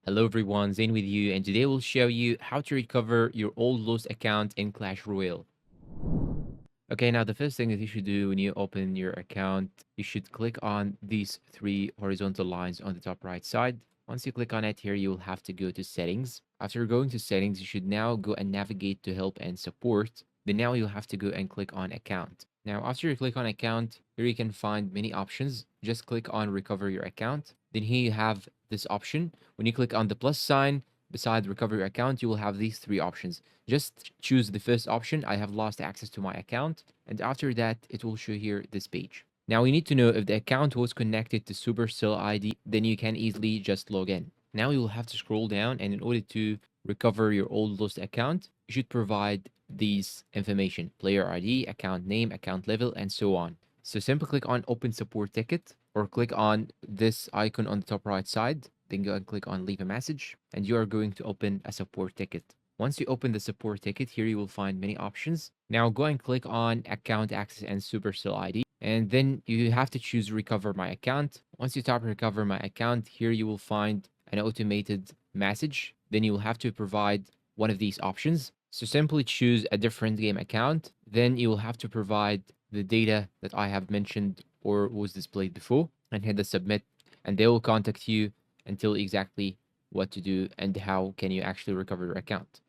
Hello everyone, Zain with you, and today we'll show you how to recover your old lost account in Clash Royale. Okay, now the first thing that you should do when you open your account, you should click on these three horizontal lines on the top right side. Once you click on it here, you will have to go to settings. After going to settings, you should now go and navigate to help and support. Then now you'll have to go and click on account. Now, after you click on account, here you can find many options. Just click on recover your account. Then here you have this option. When you click on the plus sign beside recover your account, you will have these three options. Just choose the first option. I have lost access to my account. And after that, it will show here this page. Now we need to know if the account was connected to Supercell ID, then you can easily just log in. Now you will have to scroll down, and in order to recover your old lost account, you should provide these information: player ID, account name, account level, and so on. So simply click on open support ticket or click on this icon on the top right side, then go and click on leave a message, and you are going to open a support ticket. Once you open the support ticket, here you will find many options. Now go and click on account access and Supercell ID, and then you have to choose recover my account. Once you tap recover my account, here you will find an automated message. Then you will have to provide one of these options. So simply choose a different game account. Then you will have to provide the data that I have mentioned or was displayed before and hit the submit, and they will contact you and tell exactly what to do and how can you actually recover your account.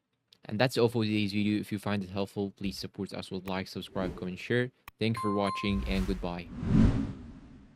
And that's all for today's video. If you find it helpful, please support us with like, subscribe, comment, share. Thank you for watching, and goodbye.